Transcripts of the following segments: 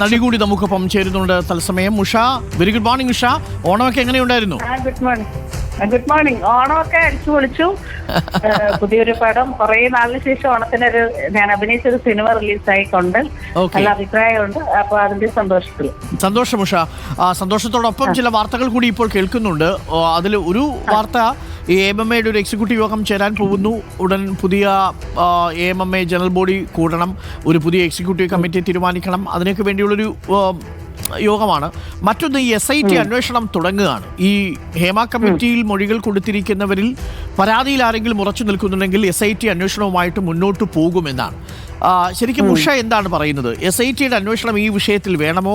നടി കൂടി നമുക്കൊപ്പം ചേരുന്നുണ്ട് തത്സമയം. Usha, very good morning Usha. ഓണമൊക്കെ എങ്ങനെയുണ്ടായിരുന്നു? Good morning. ഓണമൊക്കെ അടിച്ചു പൊളിച്ചു. പുതിയൊരു പടം കുറെ നാളിന് ശേഷം ഓണത്തിനൊരു ഞാൻ അഭിനയിച്ചൊരു സിനിമ റിലീസായിക്കൊണ്ട് നല്ല അഭിപ്രായമുണ്ട്. അപ്പൊ അതിന്റെ സന്തോഷം ഉഷ. സന്തോഷത്തോടൊപ്പം ചില വാർത്തകൾ കൂടി ഇപ്പോൾ കേൾക്കുന്നുണ്ട്. അതിൽ ഒരു വാർത്ത, ഈ AMMAയുടെ ഒരു എക്സിക്യൂട്ടീവ് യോഗം ചേരാൻ പോകുന്നു. ഉടൻ പുതിയ AMMA ജനറൽ ബോഡി കൂടണം, ഒരു പുതിയ എക്സിക്യൂട്ടീവ് കമ്മിറ്റി തീരുമാനിക്കണം. അതിനൊക്കെ വേണ്ടിയുള്ളൊരു യോഗമാണ്. മറ്റൊന്ന്, ഈ SIT അന്വേഷണം തുടങ്ങുകയാണ്. ഈ ഹേമ കമ്മിറ്റിയിൽ മൊഴികൾ കൊടുത്തിരിക്കുന്നവരിൽ പരാതിയിൽ ആരെങ്കിലും ഉറച്ചു നിൽക്കുന്നുണ്ടെങ്കിൽ SIT അന്വേഷണവുമായിട്ട് മുന്നോട്ട് പോകുമെന്നാണ്. ശരിക്കും ഉഷ എന്താണ് പറയുന്നത്? SITയുടെ അന്വേഷണം ഈ വിഷയത്തിൽ വേണമോ?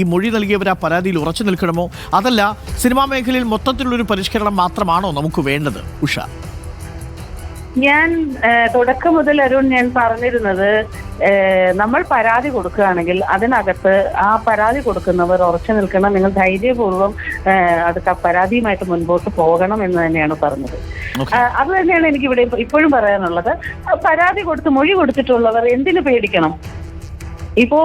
ഈ മൊഴി നൽകിയവർ ആ പരാതിയിൽ ഉറച്ചു നിൽക്കണമോ? അതല്ല സിനിമാ മേഖലയിൽ മൊത്തത്തിലുള്ളൊരു പരിഷ്കരണം മാത്രമാണോ നമുക്ക് വേണ്ടത് ഉഷ? ഞാൻ തുടക്കം മുതൽ അരുൺ ഞാൻ പറഞ്ഞിരുന്നത്, നമ്മൾ പരാതി കൊടുക്കുകയാണെങ്കിൽ അതിനകത്ത് ആ പരാതി കൊടുക്കുന്നവർ ഉറച്ചു നിൽക്കണം, നിങ്ങൾ ധൈര്യപൂർവ്വം അത് പരാതിയുമായിട്ട് മുൻപോട്ട് പോകണം എന്ന് തന്നെയാണ് പറഞ്ഞത്. അത് തന്നെയാണ് എനിക്ക് ഇവിടെ ഇപ്പോഴും പറയാനുള്ളത്. പരാതി കൊടുത്ത് മൊഴി കൊടുത്തിട്ടുള്ളവർ എന്തിനു പേടിക്കണം? ഇപ്പോ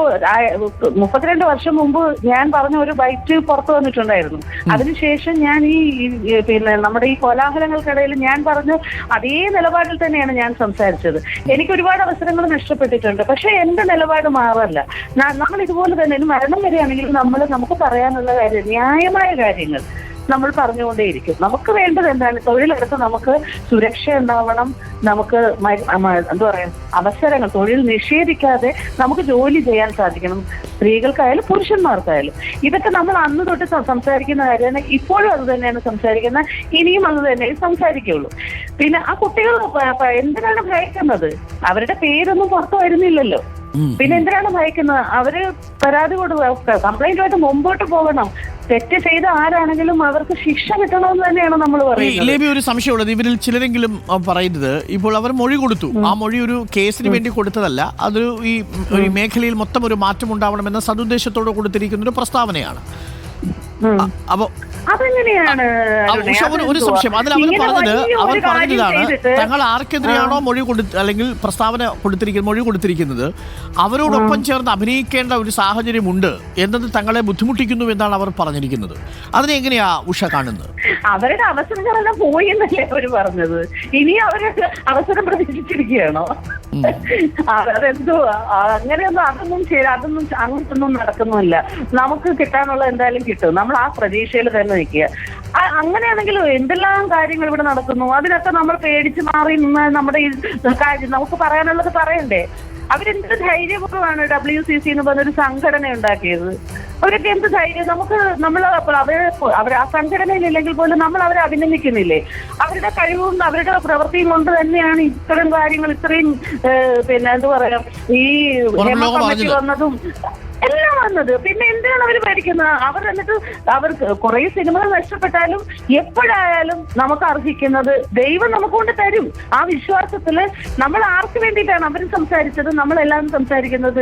32 വർഷം മുമ്പ് ഞാൻ പറഞ്ഞ ഒരു ബൈറ്റ് പുറത്തു വന്നിട്ടുണ്ടായിരുന്നു. അതിനുശേഷം ഞാൻ നമ്മുടെ ഈ കോലാഹലങ്ങൾക്കിടയിൽ ഞാൻ പറഞ്ഞ അതേ നിലപാടിൽ തന്നെയാണ് ഞാൻ സംസാരിച്ചത്. എനിക്ക് ഒരുപാട് അവസരങ്ങൾ നഷ്ടപ്പെട്ടിട്ടുണ്ട്. പക്ഷെ എന്റെ നിലപാട് മാറല്ല. നമ്മൾ ഇതുപോലെ തന്നെ മരണം വരെയാണെങ്കിലും നമുക്ക് പറയാനുള്ള കാര്യം, ന്യായമായ കാര്യങ്ങൾ നമ്മൾ പറഞ്ഞുകൊണ്ടേയിരിക്കും. നമുക്ക് വേണ്ടത് എന്താണ്? തൊഴിലെടുത്ത് നമുക്ക് സുരക്ഷ ഉണ്ടാവണം, നമുക്ക് എന്താ പറയാ അവസരങ്ങൾ, തൊഴിൽ നിഷേധിക്കാതെ നമുക്ക് ജോലി ചെയ്യാൻ സാധിക്കണം, സ്ത്രീകൾക്കായാലും പുരുഷന്മാർക്കായാലും. ഇതൊക്കെ നമ്മൾ അന്ന് തൊട്ട് സംസാരിക്കുന്ന കാര്യമാണ്. ഇപ്പോഴും അത് തന്നെയാണ് സംസാരിക്കുന്നത്, ഇനിയും അത് തന്നെ സംസാരിക്കുള്ളൂ. പിന്നെ ആ കുട്ടികൾ എന്തിനാണ് ഭയക്കുന്നത്? അവരുടെ പേരൊന്നും പുറത്തു വരുന്നില്ലല്ലോ. പിന്നെ എന്തിനാണ് ഭയക്കുന്നത്? അവര് പരാതി കംപ്ലൈന്റുമായിട്ട് മുമ്പോട്ട് പോകണം. തെറ്റ് ചെയ്ത ആരാണെങ്കിലും അവർക്ക് ശിക്ഷ കിട്ടണമെന്ന് തന്നെയാണ് നമ്മൾ പറയുന്നത്. ഒരു സംശയമുള്ളത്, ഇവരിൽ ചിലരെങ്കിലും പറയുന്നത്, ഇപ്പോൾ അവർ മൊഴി കൊടുത്തു, ആ മൊഴി ഒരു കേസിന് വേണ്ടി കൊടുത്തതല്ല, അതൊരു ഈ മേഖലയിൽ മൊത്തം ഒരു മാറ്റം ഉണ്ടാവണമെന്ന സതുദ്ദേശത്തോടെ കൊടുത്തിരിക്കുന്ന ഒരു പ്രസ്താവനയാണ്. അപ്പോ ഒരു സംശയം, അതിൽ അവർ പറഞ്ഞതാണ്, തങ്ങൾ ആർക്കെതിരെയാണോ അല്ലെങ്കിൽ പ്രസ്താവന മൊഴി കൊടുത്തിരിക്കുന്നത് അവരോടൊപ്പം ചേർന്ന് അഭിനയിക്കേണ്ട ഒരു സാഹചര്യമുണ്ട് എന്നത് തങ്ങളെ ബുദ്ധിമുട്ടിക്കുന്നു എന്നാണ് അവർ പറഞ്ഞിരിക്കുന്നത്. അതിനെങ്ങനെയാ ഉഷ കാണുന്നത്? അവരുടെ അവസരങ്ങളെല്ലാം പോയി എന്നല്ലേ അവര് പറഞ്ഞത്. ഇനി അവര് അവസരം പ്രതീക്ഷിച്ചിരിക്കുകയാണോ? അതെന്തോ അങ്ങനൊന്നും നടക്കുന്നില്ല. നമുക്ക് കിട്ടാനുള്ള എന്തായാലും കിട്ടും. നമ്മൾ ആ പ്രതീക്ഷയിൽ തന്നെ നിൽക്കുക. അങ്ങനെയാണെങ്കിൽ എന്തെല്ലാം കാര്യങ്ങൾ ഇവിടെ നടക്കുന്നു, അതിനൊക്കെ നമ്മൾ പേടിച്ച് മാറി നിന്ന് നമ്മുടെ ഈ കാര്യം നമുക്ക് പറയാനുള്ളത് പറയണ്ടേ? അവരെന്ത് ധൈര്യപൂർവ്വമാണ് WCC എന്ന് പറഞ്ഞൊരു സംഘടന ഉണ്ടാക്കിയത്. അവരൊക്കെ എന്ത് ധൈര്യം! അവർ ആ സംഘടനയിലില്ലെങ്കിൽ പോലും നമ്മൾ അവരെ അഭിനന്ദിക്കുന്നില്ലേ? അവരുടെ കഴിവും അവരുടെ പ്രവൃത്തിയും കൊണ്ട് തന്നെയാണ് ഇത്തരം കാര്യങ്ങൾ ഇത്രയും എന്താ പറയാ ഈ കമ്മിറ്റി വന്നതും എല്ലാം വന്നത്. പിന്നെ എന്തിനാണ് അവർ ഭരിക്കുന്നത്? അവർക്ക് കുറെ സിനിമകൾ നഷ്ടപ്പെട്ടാലും എപ്പോഴായാലും നമുക്ക് അർഹിക്കുന്നത് ദൈവം നമുക്ക് കൊണ്ട് തരും. ആ വിശ്വാസത്തില് നമ്മൾ ആർക്ക് വേണ്ടിയിട്ടാണ് അവരും സംസാരിച്ചത്, നമ്മളെല്ലാം സംസാരിക്കുന്നത്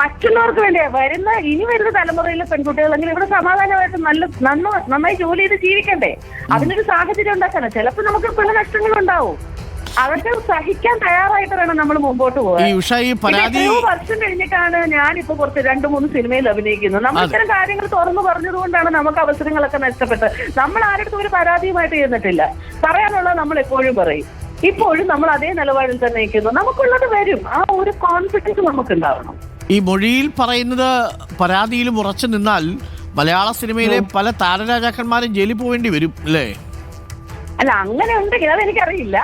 മറ്റുള്ളവർക്ക് വേണ്ടിയാ. ഇനി വരുന്ന തലമുറയിലെ പെൺകുട്ടികളെങ്കിൽ ഇവിടെ സമാധാനമായിട്ട് നന്നായി ജോലി ചെയ്ത് ജീവിക്കണ്ടേ? അതിനൊരു സാഹചര്യം ഉണ്ടാക്കണം. ചിലപ്പോൾ നമുക്ക് പല നഷ്ടങ്ങളുണ്ടാവും. അതൊക്കെ സഹിക്കാൻ തയ്യാറായിട്ട് വേണം നമ്മൾ മുമ്പോട്ട് പോകാൻ. എത്രയോ വർഷം കഴിഞ്ഞിട്ടാണ് ഞാനിപ്പോ കുറച്ച് 2-3 സിനിമയിൽ അഭിനയിക്കുന്നത്. നമ്മൾ ഇത്തരം കാര്യങ്ങൾ തുറന്നു പറഞ്ഞതുകൊണ്ടാണ് നമുക്ക് അവസരങ്ങളൊക്കെ നഷ്ടപ്പെട്ടത്. നമ്മൾ ആരുടെ ഒരു പരാതിയുമായിട്ട് ചെന്നിട്ടില്ല. പറയാനുള്ളത് നമ്മൾ എപ്പോഴും പറയും. ഇപ്പോഴും നമ്മൾ അതേ നിലപാടിൽ തന്നെ നിൽക്കുന്നു. നമുക്കുള്ളത് വരും. ആ ഒരു കോൺഫിഡൻസ് നമുക്കുണ്ടാവണം. ഈ മൊഴിയിൽ പറയുന്നത് പരാതിയിലും ഉറച്ചു നിന്നാൽ മലയാള സിനിമയിലെ പല താരരാജാക്കന്മാരും ജയിലിൽ പോവേണ്ടി വരും അല്ലേ? അല്ല, അങ്ങനെ ഉണ്ടെങ്കിൽ അതെനിക്കറിയില്ല.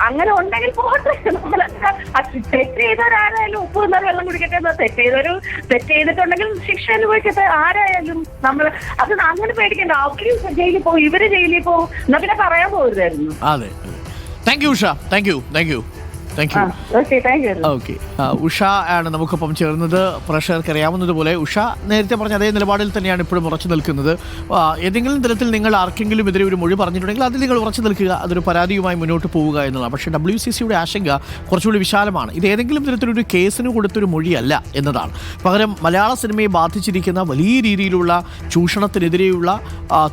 അങ്ങനെ ഉണ്ടെങ്കിൽ പോകട്ടെ. തെറ്റ് ചെയ്തവരാരായാലും ഉപ്പ് നിന്നാൽ വെള്ളം കുടിക്കട്ടെ. തെറ്റ് ചെയ്തിട്ടുണ്ടെങ്കിൽ ശിക്ഷ അനുഭവിക്കട്ടെ. ആരായാലും നമ്മൾ അത് അങ്ങനെ പേടിക്കണ്ട. അവര് ജയിലിൽ പോകും, ഇവര് ജയിലിൽ പോകും. എന്നാ പിന്നെ പറയാൻ പോകരുതായിരുന്നു. അതെ. Thank you Usha. Thank you. Usha ആണ് നമുക്കൊപ്പം ചേർന്നത്. പ്രേക്ഷകർക്ക് അറിയാവുന്നതുപോലെ ഉഷ നേരത്തെ പറഞ്ഞ അതേ നിലപാടിൽ തന്നെയാണ് ഇപ്പോഴും ഉറച്ചു നിൽക്കുന്നത്. ഏതെങ്കിലും തരത്തിൽ നിങ്ങൾ ആർക്കെങ്കിലും എതിരെ ഒരു മൊഴി പറഞ്ഞിട്ടുണ്ടെങ്കിൽ അതിൽ നിങ്ങൾ ഉറച്ചു നിൽക്കുക, അതൊരു പരാതിയുമായി മുന്നോട്ട് പോവുക എന്നുള്ളതാണ്. പക്ഷേ WCCയുടെ ആശങ്ക കുറച്ചുകൂടി വിശാലമാണ്. ഇത് ഏതെങ്കിലും തരത്തിലൊരു കേസിന് കൊടുത്തൊരു മൊഴിയല്ല എന്നതാണ്. പകരം മലയാള സിനിമയെ ബാധിച്ചിരിക്കുന്ന വലിയ രീതിയിലുള്ള ചൂഷണത്തിനെതിരെയുള്ള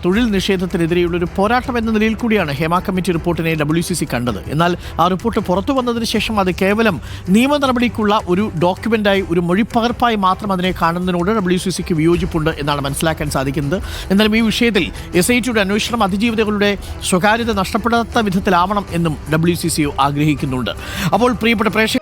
തൊഴിൽ നിഷേധത്തിനെതിരെയുള്ള ഒരു പോരാട്ടം എന്ന നിലയിൽ കൂടിയാണ് ഹേമ കമ്മിറ്റി റിപ്പോർട്ടിനെ WCC കണ്ടത്. എന്നാൽ ആ റിപ്പോർട്ട് പുറത്തു വന്നതിന് അതിനുശേഷം അത് കേവലം നിയമ നടപടിക്കുള്ള ഒരു ഡോക്യുമെൻ്റായി, ഒരു മൊഴിപ്പകർപ്പായി മാത്രം അതിനെ കാണുന്നതിനോട് WCCക്ക് വിയോജിപ്പുണ്ട് എന്നാണ് മനസ്സിലാക്കാൻ സാധിക്കുന്നത്. എന്നാലും ഈ വിഷയത്തിൽ SITയുടെ അന്വേഷണം അതിജീവിതകളുടെ സ്വകാര്യത നഷ്ടപ്പെടാത്ത വിധത്തിലാവണം എന്നും WCC ആഗ്രഹിക്കുന്നുണ്ട്. അപ്പോൾ പ്രിയപ്പെട്ട പ്രേക്ഷകർ